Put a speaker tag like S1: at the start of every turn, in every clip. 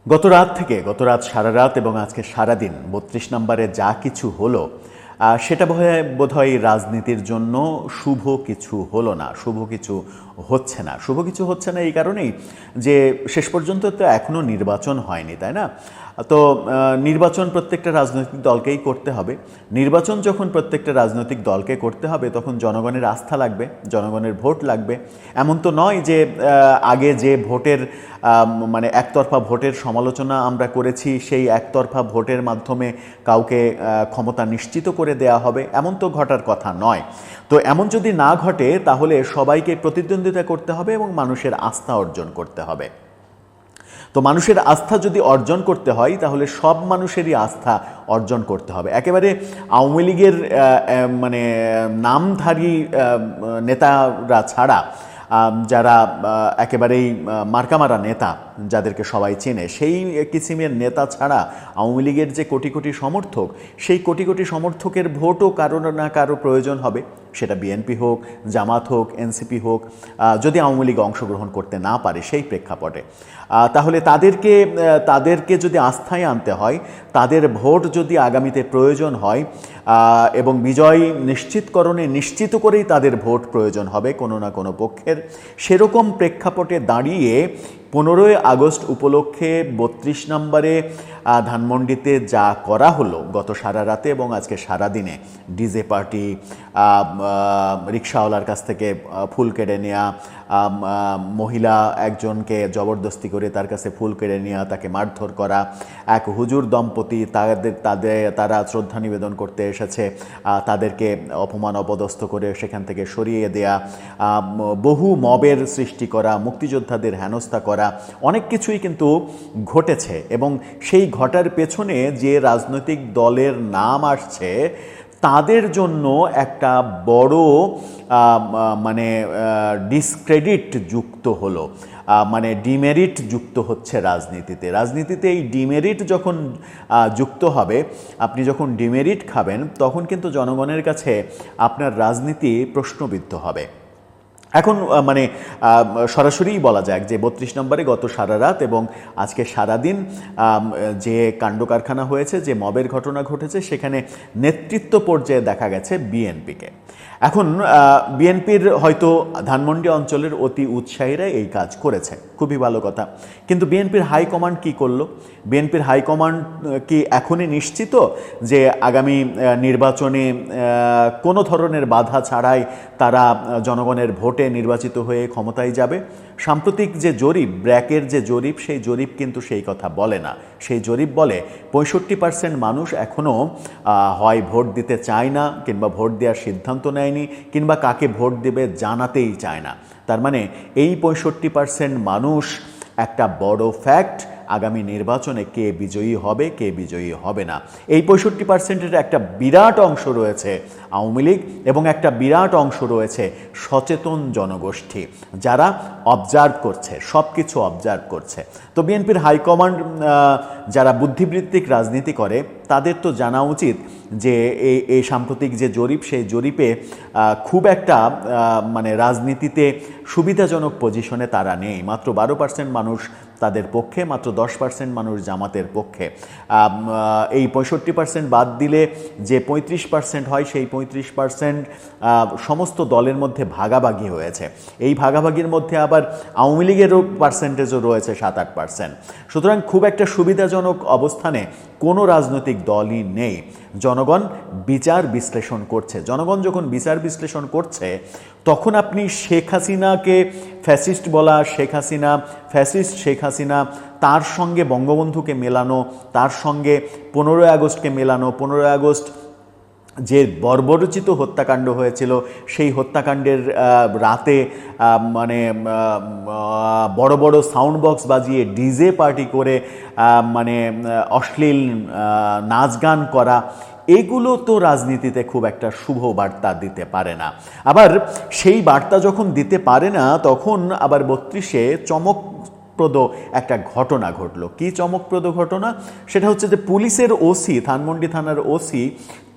S1: গত রাত সারা রাত এবং আজকে সারাদিন ৩২ নম্বরে যা কিছু হলো সেটা বোধহয় রাজনীতির জন্য শুভ কিছু হলো না, শুভ কিছু হচ্ছে না এই কারণেই যে শেষ পর্যন্ত তো এখনও নির্বাচন হয়নি, তাই না? তো নির্বাচন প্রত্যেকটা রাজনৈতিক দলকেই করতে হবে। নির্বাচন যখন প্রত্যেকটা রাজনৈতিক দলকে করতে হবে তখন জনগণের আস্থা লাগবে, জনগণের ভোট লাগবে। এমন তো নয় যে আগে যে ভোটের মানে একতরফা ভোটের সমালোচনা আমরা করেছি সেই একতরফা ভোটের মাধ্যমে কাউকে ক্ষমতা নিশ্চিত করে দেয়া হবে, এমন তো ঘটার কথা নয়। তো এমন যদি না ঘটে তাহলে সবাইকে প্রতিদ্বন্দ্বিতা করতে হবে এবং মানুষের আস্থা অর্জন করতে হবে। তো মানুষের আস্থা যদি অর্জন করতে হয় তাহলে সব মানুষেরই আস্থা অর্জন করতে হবে। একেবারে আওয়ামী লীগের মানে নামধারী নেতারা ছাড়া যারা একেবারেই মার্কামারা নেতা, যাদেরকে সবাই চেনে, সেই কিসিমের নেতা ছাড়া আওয়ামী লীগের যে কোটি কোটি সমর্থক, সেই কোটি কোটি সমর্থকের ভোটও কারো না কারো প্রয়োজন হবে। সেটা বিএনপি হোক, জামাত হোক, এনসিপি হোক, যদি আওয়ামী লীগ অংশগ্রহণ করতে না পারে সেই প্রেক্ষাপটে, তাহলে তাদেরকে যদি আস্থায় আনতে হয়, তাদের ভোট যদি আগামীতে প্রয়োজন হয় এবং বিজয় নিশ্চিতকরণে নিশ্চিত করেই তাদের ভোট প্রয়োজন হবে কোনো না কোনো পক্ষের, সেরকম প্রেক্ষাপটে দাঁড়িয়ে 15ই আগস্ট উপলক্ষে 32 নম্বরে ধানমন্ডিতে যা করা হলো গত সারা রাতে এবং আজকে সারাদিনে, ডিজে পার্টি, রিক্সাওয়ালার কাছ থেকে ফুল কেড়ে নেওয়া, মহিলা একজনকে জবরদস্তি করে তার কাছে ফুল কেড়ে নেওয়া, তাকে মারধর করা, এক হুজুর দম্পতি তারা শ্রদ্ধা নিবেদন করতে এসেছে, তাদেরকে অপমান অপদস্থ করে সেখান থেকে সরিয়ে দেয়া, বহু মবের সৃষ্টি করা, মুক্তিযোদ্ধাদের হেনস্থা করা, অনেক কিছুই কিন্তু ঘটেছে। এবং সেই ঘটার পেছনে যে রাজনৈতিক দলের নাম আসছে তাদের জন্য একটা বড় মানে ডিসক্রেডিট যুক্ত হলো, মানে ডিমেরিট যুক্ত হচ্ছে রাজনীতিতে। এই ডিমেরিট যখন যুক্ত হবে, আপনি যখন ডিমেরিট খাবেন, তখন কিন্তু জনগণের কাছে আপনার রাজনীতি প্রশ্নবিদ্ধ হবে। এখন মানে সরাসরিই বলা যাক যে 32 নম্বরে গত সারা রাত এবং আজকে সারাদিন যে কাণ্ড কারখানা হয়েছে, যে মবের ঘটনা ঘটেছে, সেখানে নেতৃত্ব পর্যায়ে দেখা গেছে বিএনপিকে। এখন বিএনপির হয়তো ধানমন্ডি অঞ্চলের অতি উৎসাহীরা এই কাজ করেছে, খুবই ভালো কথা। কিন্তু বিএনপির হাইকমান্ড কি করলো? বিএনপির হাইকমান্ড কি এখনই নিশ্চিত যে আগামী নির্বাচনে কোনো ধরনের বাধা ছাড়াই তারা জনগণের ভোটে নির্বাচিত হয়ে ক্ষমতায় যাবে? সাম্প্রতিক যে জরিপ, ব্র্যাকের যে জরিপ, সেই জরিপ কিন্তু সেই কথা বলে না। সেই জরিপ বলে 65% মানুষ এখনও হয় ভোট দিতে চায় না, কিংবা ভোট দেওয়ার সিদ্ধান্ত নেয়নি, কিংবা কাকে ভোট দেবে জানাতেই চায় না। তার মানে এই 65% মানুষ একটা বড় ফ্যাক্ট, আগামী নির্বাচনে কে বিজয়ী হবে কে বিজয়ী হবে না। এই 65%-এর একটা বিরাট অংশ রয়েছে আওয়ামী লীগ এবং একটা বিরাট অংশ রয়েছে সচেতন জনগোষ্ঠী, যারা অবজার্ভ করছে, সব কিছু অবজার্ভ করছে। তো বিএনপির হাইকমান্ড যারা বুদ্ধিবৃত্তিক রাজনীতি করে, তাদের তো জানা উচিত যে এই সাম্প্রতিক যে জরিপ, সেই জরিপে খুব একটা মানে রাজনীতিতে সুবিধাজনক পজিশনে তারা নেই। মাত্র 12% মানুষ তাদের পক্ষে, মাত্র 10% মানুষ জামাতের পক্ষে। এই 65% বাদ দিলে যে 35% হয়, সেই 35% সমস্ত দলের মধ্যে ভাগাভাগি হয়েছে। এই ভাগাভাগির মধ্যে আবার আওয়ামী লীগেরও পার্সেন্টেজও রয়েছে 7-8%। সুতরাং খুব একটা সুবিধাজনক অবস্থানে কোনো রাজনৈতিক দলই নেই। জনগণ বিচার বিশ্লেষণ করছে। জনগণ যখন বিচার বিশ্লেষণ করছে, তখন আপনি শেখ হাসিনাকে ফ্যাসিস্ট বলা, শেখ হাসিনা তার সঙ্গে বঙ্গবন্ধুকে মেলানো, তার সঙ্গে 15ই আগস্টকে মেলানো, 15ই আগস্ট যে বর্বরচিত হত্যাকাণ্ড হয়েছিল, সেই হত্যাকাণ্ডের রাতে মানে বড় বড় সাউন্ড বক্স বাজিয়ে ডিজে পার্টি করে মানে অশ্লীল নাচ গান করা, এগুলো তো রাজনীতিতে খুব একটা শুভ বার্তা দিতে পারে না। আবার সেই বার্তা যখন দিতে পারে না, তখন আবার 32-এ চমকপ্রদ একটা ঘটনা ঘটলো। কি চমকপ্রদ ঘটনা? সেটা হচ্ছে যে পুলিশের ওসি, ধানমন্ডি থানার ওসি,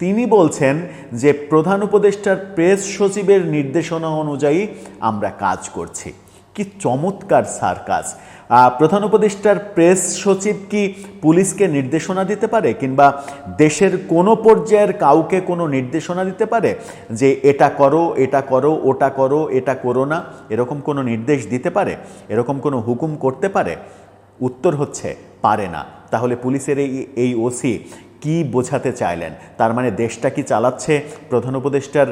S1: তিনি বলছেন যে প্রধান উপদেষ্টার প্রেস সচিবের নির্দেশনা অনুযায়ী আমরা কাজ করছি। কি চমৎকার সার্কাস! প্রধান উপদেষ্টার প্রেস সচিব কি পুলিশকে নির্দেশনা দিতে পারে, কিংবা দেশের কোনো পর্যায়ের কাউকে কোনো নির্দেশনা দিতে পারে যে এটা করো, এটা করো, ওটা করো, এটা করো না, এরকম কোনো নির্দেশ দিতে পারে, এরকম কোনো হুকুম করতে পারে? উত্তর হচ্ছে পারে না। তাহলে পুলিশের এই ওসি কি বোঝাতে চাইলেন? তার মানে দেশটা কি চালাচ্ছে প্রধান উপদেষ্টার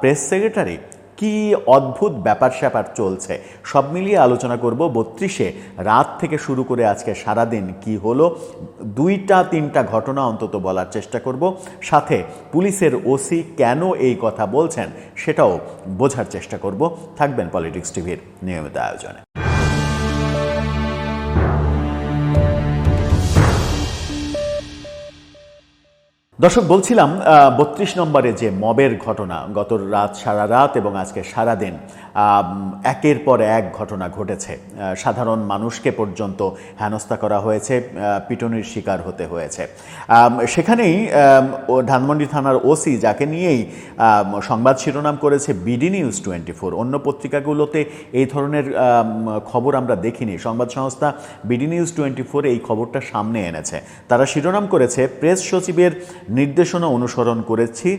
S1: প্রেস সেক্রেটারি? কি অদ্ভুত ব্যাপার স্যাপার চলছে। সব মিলিয়ে আলোচনা করব 32-এ রাত থেকে শুরু করে আজকে সারাদিন কি হলো, 2-3টা ঘটনা অন্তত বলার চেষ্টা করব, সাথে পুলিশের ওসি কেন এই কথা বলছেন সেটাও বোঝার চেষ্টা করব। থাকবেন পলিটিক্স টিভির নিয়মিত আয়োজনে। দর্শক, বলছিলাম 32 নম্বরে যে মবের ঘটনা, গত রাত, সারা রাত এবং আজকে সারাদিন একের পর এক ঘটনা ঘটেছে। সাধারণ মানুষকে পর্যন্ত হেনস্থা করা হয়েছে, পিটুনির শিকার হতে হয়েছে। সেখানেই ধানমন্ডি থানার ওসি, যাকে নিয়েই সংবাদ শিরোনাম করেছে বিডি নিউজ 24, অন্য পত্রিকাগুলোতে এই ধরনের খবর আমরা দেখিনি। সংবাদ সংস্থা বিডি নিউজ 24 এই খবরটা সামনে এনেছে। তারা শিরোনাম করেছে, প্রেস সচিবের নির্দেশনা অনুসরণ করেছি,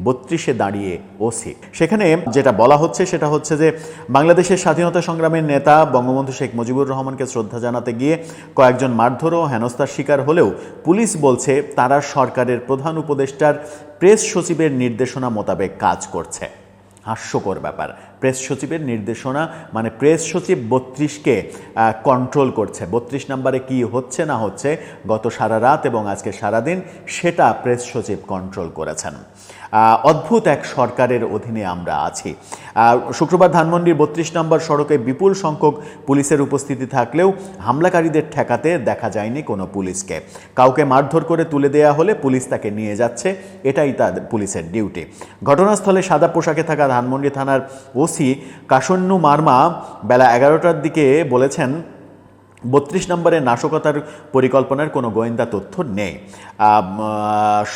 S1: 32-এ দাঁড়িয়ে ওসি। সেখানে যেটা বলা হচ্ছে সেটা হচ্ছে যে বাংলাদেশের স্বাধীনতা সংগ্রামের নেতা বঙ্গবন্ধু শেখ মুজিবুর রহমানকে শ্রদ্ধা জানাতে গিয়ে কয়েকজন মারধর ও হেনস্থার শিকার হলেও পুলিশ বলছে তারা সরকারের প্রধান উপদেষ্টার প্রেস সচিবের নির্দেশনা মোতাবেক কাজ করছে। হাস্যকর ব্যাপার। প্রেস সচিবের নির্দেশনা মানে প্রেস সচিব 32-কে কন্ট্রোল করছে। 32 নম্বরে কি হচ্ছে না হচ্ছে গত সারা রাত এবং আজকে সারাদিন সেটা প্রেস সচিব কন্ট্রোল করেছেন। অদ্ভুত এক সরকারের অধীনে আমরা আছি। শুক্রবার ধানমন্ডির 32 নম্বর সড়কে বিপুল সংখ্যক পুলিশের উপস্থিতি থাকলেও হামলাকারীদের ঠেকাতে দেখা যায়নি কোনো পুলিশকে। কাউকে মারধর করে তুলে দেয়া হলে পুলিশ তাকে নিয়ে যাচ্ছে, এটাই তার পুলিশের ডিউটি। ঘটনাস্থলে সাদা পোশাকে থাকা ধানমন্ডি থানার ওসি কাশন্নু মার্মা বেলা 11টার দিকে বলেছেন, 32 নম্বরে নাশকতার পরিকল্পনার কোনো গোয়েন্দা তথ্য নেই।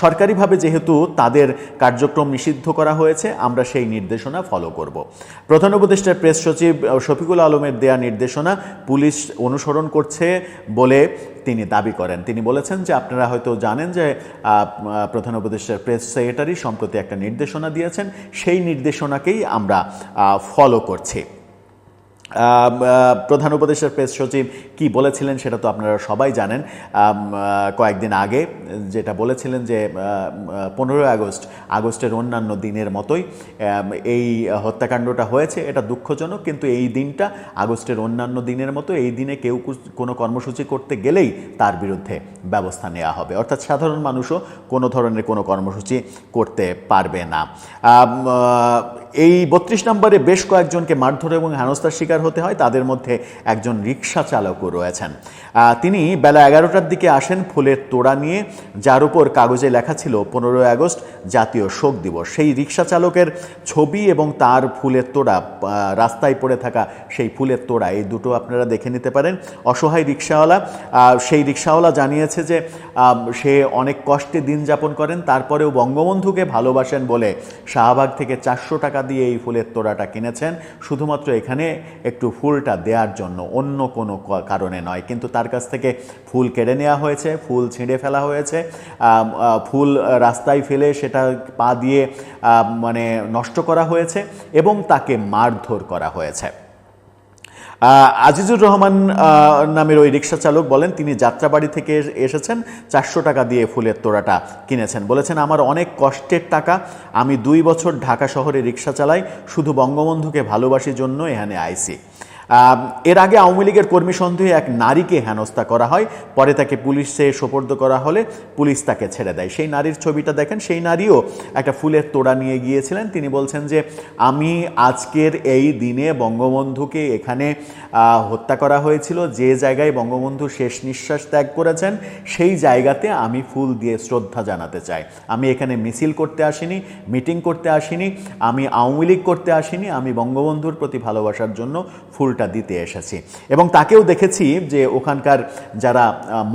S1: সরকারিভাবে যেহেতু তাদের কার্যক্রম নিষিদ্ধ করা হয়েছে, আমরা সেই নির্দেশনা ফলো করব। প্রধান উপদেষ্টার প্রেস সচিব শফিকুল আলমের দেয়া নির্দেশনা পুলিশ অনুসরণ করছে বলে তিনি দাবি করেন। তিনি বলেছেন যে আপনারা হয়তো জানেন যে প্রধান উপদেষ্টার প্রেস সেক্রেটারি সম্প্রতি একটা নির্দেশনা দিয়েছেন, সেই নির্দেশনাকেই আমরা ফলো করছি। প্রধান উপদেষ্টার প্রেস সচিব কি বলেছিলেন সেটা তো আপনারা সবাই জানেন। কয়েকদিন আগে যেটা বলেছিলেন যে 15 আগস্টের অন্যান্য দিনের মতোই এই হত্যাকাণ্ডটা হয়েছে। এটা দুঃখজনক, কিন্তু এই দিনটা আগস্টের অন্যান্য দিনের মতো, এই দিনে কেউ কোনো কর্মসূচি করতে গেলেই তার বিরুদ্ধে ব্যবস্থা নেওয়া হবে, অর্থাৎ সাধারণ মানুষও কোনো ধরনের কোনো কর্মসূচি করতে পারবে না। এই 32 নম্বরে বেশ কয়েকজনকে মারধর এবং হেনস্থার শিকার হতে হয়। তাদের মধ্যে একজন রিক্সা চালকও রয়েছেন। তিনি বেলা 11টার দিকে আসেন ফুলের তোড়া নিয়ে, যার উপর কাগজে লেখা ছিল 15 আগস্ট জাতীয় শোক দিবস। সেই রিক্সা চালকের ছবি এবং তার ফুলের তোড়া, রাস্তায় পড়ে থাকা সেই ফুলের তোড়া, এই দুটো আপনারা দেখে নিতে পারেন। অসহায় রিক্সাওয়ালা, সেই রিক্সাওয়ালা জানিয়েছে যে সে অনেক কষ্টে দিন যাপন করেন, তারপরেও বঙ্গবন্ধুকে ভালোবাসেন বলে শাহবাগ থেকে 400 টাকা দিয়ে এই ফুলের তোড়াটা কিনেছেন, শুধুমাত্র এখানে একটু ফুলটা দেওয়ার জন্য, অন্য কোনো কারণে নয়। কিন্তু তার কাছ থেকে ফুল কেড়ে নেওয়া হয়েছে, ফুল ছিঁড়ে ফেলা হয়েছে, ফুল রাস্তায় ফেলে সেটা পা দিয়ে মানে নষ্ট করা হয়েছে এবং তাকে মারধর করা হয়েছে। আজিজুর রহমান নামের ওই রিক্সা চালক বলেন তিনি যাত্রাবাড়ি থেকে এসেছেন, 400 টাকা দিয়ে ফুলের তোড়াটা কিনেছেন। বলেছেন, আমার অনেক কষ্টের টাকা, আমি 2 বছর ঢাকা শহরে রিক্সা চালাই, শুধু বঙ্গবন্ধুকে ভালোবাসির জন্য এখানে আইছি। এর আগে আওয়ামী লীগের কর্মী সন্দেহে এক নারীকে হেনস্থা করা হয়, পরে তাকে পুলিশে সোপর্দ করা হলে পুলিশ তাকে ছেড়ে দেয়। সেই নারীর ছবিটা দেখেন, সেই নারীও একটা ফুলের তোড়া নিয়ে গিয়েছিলেন। তিনি বলছেন যে আমি আজকের এই দিনে বঙ্গবন্ধুকে এখানে হত্যা করা হয়েছিল, যে জায়গায় বঙ্গবন্ধু শেষ নিঃশ্বাস ত্যাগ করেছেন, সেই জায়গাতে আমি ফুল দিয়ে শ্রদ্ধা জানাতে চাই। আমি এখানে মিছিল করতে আসিনি, মিটিং করতে আসিনি, আমি আওয়ামী লীগ করতে আসিনি, আমি বঙ্গবন্ধুর প্রতি ভালোবাসার জন্য ফুলটা ভোটটা দিতে এসেছি। এবং তাকেও দেখেছি যে ওখানকার যারা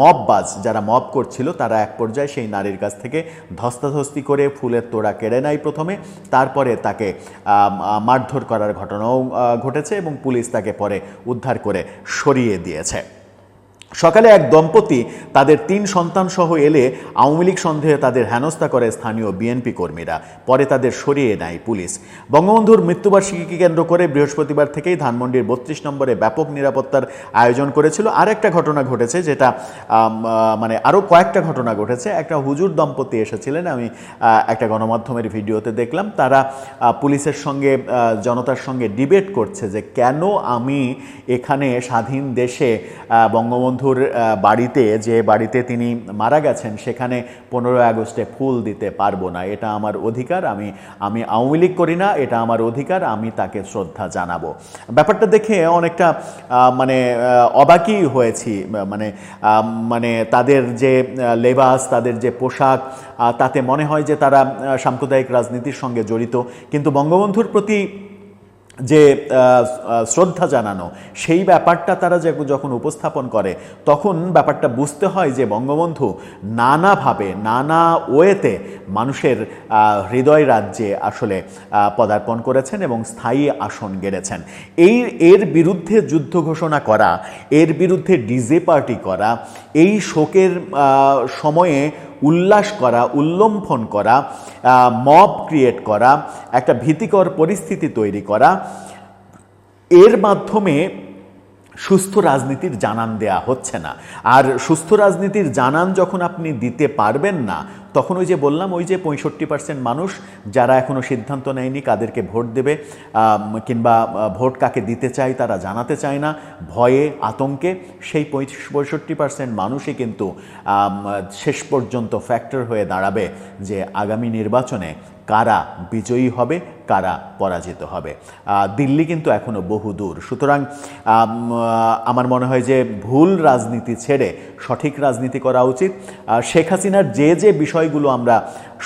S1: মববাজ, যারা মব করছিল, তারা এক পর্যায়ে সেই নারীর কাছ থেকে ধস্তাধস্তি করে ফুলের তোড়া কেড়ে নেয় প্রথমে, তারপরে তাকে মারধর করার ঘটনাও ঘটেছে এবং পুলিশ তাকে পরে উদ্ধার করে সরিয়ে দিয়েছে। সকালে এক দম্পতি তাদের 3 সন্তান সহ এলে আওয়ামী লীগ সন্দেহে তাদের হেনস্থা করে স্থানীয় বিএনপি কর্মীরা, পরে তাদের সরিয়ে নেয় পুলিশ। বঙ্গবন্ধুর মৃত্যুবার্ষিকীকে কেন্দ্র করে বৃহস্পতিবার থেকেই ধানমন্ডির 32 নম্বরে ব্যাপক নিরাপত্তার আয়োজন করেছিল। আরেকটা ঘটনা ঘটেছে, যেটা মানে আরও কয়েকটা ঘটনা ঘটেছে। একটা হুজুর দম্পতি এসেছিলেন, আমি একটা গণমাধ্যমের ভিডিওতে দেখলাম, তারা পুলিশের সঙ্গে, জনতার সঙ্গে ডিবেট করছে যে কেন আমি এখানে স্বাধীন দেশে বঙ্গবন্ধুর বাড়িতে, যে বাড়িতে তিনি মারা গেছেন, সেখানে 15 আগস্টে ফুল দিতে পারবো না। এটা আমার অধিকার, আমি আওয়ামী লীগ করি না, এটা আমার অধিকার, আমি তাকে শ্রদ্ধা জানাবো। ব্যাপারটা দেখে অনেকটা মানে অবাকই হয়েছি। মানে তাদের যে লেবাস, তাদের যে পোশাক, তাতে মনে হয় যে তারা সাম্প্রদায়িক রাজনীতির সঙ্গে জড়িত, কিন্তু বঙ্গবন্ধুর প্রতি যে শ্রদ্ধা জানানো, সেই ব্যাপারটা তারা যখন উপস্থাপন করে, তখন ব্যাপারটা বুঝতে হয় যে বঙ্গবন্ধু নানাভাবে, নানা ওয়েতে মানুষের হৃদয় রাজ্যে আসলে পদার্পণ করেছেন এবং স্থায়ী আসন গেড়েছেন। এর বিরুদ্ধে যুদ্ধ ঘোষণা করা, এর বিরুদ্ধে ডিজে পার্টি করা, এই শোকের সময়ে উল্লাস করা, উল্লম্ফন করা, মব ক্রিয়েট করা, একটা ভীতিকর পরিস্থিতি তৈরি করা, এর মাধ্যমে সুস্থ রাজনীতির জানান দেয়া হচ্ছে না। আর সুস্থ রাজনীতির জানান যখন আপনি দিতে পারবেন না, তখন ওই যে বললাম, ওই যে 65% মানুষ যারা এখনও সিদ্ধান্ত নেয়নি কাদেরকে ভোট দেবে কিংবা ভোট কাকে দিতে চায় তারা জানাতে চায় না, ভয়ে আতঙ্কে, সেই 65% মানুষই কিন্তু শেষ পর্যন্ত ফ্যাক্টর হয়ে দাঁড়াবে যে আগামী নির্বাচনে কারা বিজয়ী হবে, কারা পরাজিত হবে। দিল্লি কিন্তু এখনও বহু দূর। সুতরাং আমার মনে হয় যে ভুল রাজনীতি ছেড়ে সঠিক রাজনীতি করা উচিত। শেখ হাসিনার যে বিষয়গুলো আমরা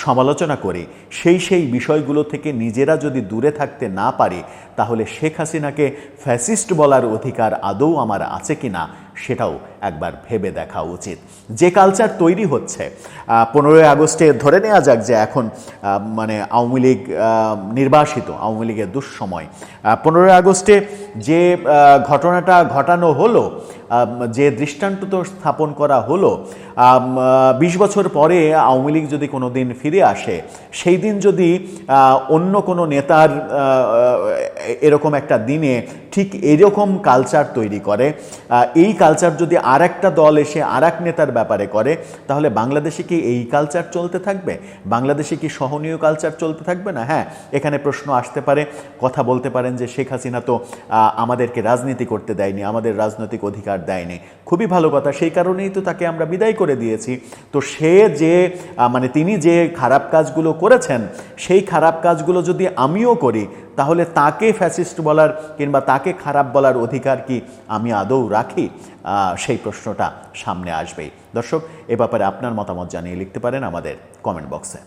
S1: সমালোচনা করি, সেই বিষয়গুলো থেকে নিজেরা যদি দূরে থাকতে না পারি, তাহলে শেখ হাসিনাকে ফ্যাসিস্ট বলার অধিকার আদৌ আমার আছে কি না, সেটাও একবার ভেবে দেখা উচিত। যে কালচার তৈরি হচ্ছে 15 আগস্টে, ধরে নেওয়া যাক যে এখন মানে আওয়ামী লীগ নির্বাসিত, আওয়ামী লীগের দুঃসময়, 15 আগস্টে যে ঘটনাটা ঘটানো হলো, যে দৃষ্টান্ত তো স্থাপন করা হলো, 20 বছর পরে আওয়ামী লীগ যদি কোনো দিন ফিরে আসে, সেই দিন যদি অন্য কোনো নেতার এরকম একটা দিনে ঠিক এরকম কালচার তৈরি করে, এই কালচার যদি আর একটা দল এসে আর এক নেতার ব্যাপারে করে, তাহলে বাংলাদেশে কি এই কালচার চলতে থাকবে? বাংলাদেশে কি সহনীয় কালচার চলতে থাকবে না? হ্যাঁ, এখানে প্রশ্ন আসতে পারে, কথা বলতে পারেন যে শেখ হাসিনা তো আমাদেরকে রাজনীতি করতে দেয়নি, আমাদের রাজনৈতিক অধিকার দেয়নি। খুবই ভালো কথা, সেই কারণেই তো তাকে আমরা বিদায় করে দিয়েছি। তো সে যে মানে তিনি যে খারাপ কাজগুলো করেছেন, সেই খারাপ কাজগুলো যদি আমিও করি, তাহলে তাকে ফ্যাসিস্ট বলার কিংবা তাকে খারাপ বলার অধিকার কি আমি আদৌ রাখি? সেই প্রশ্নটা সামনে আসবেই। দর্শক, এ ব্যাপারে আপনার মতামত জানিয়ে লিখতে পারেন আমাদের কমেন্ট বক্সে।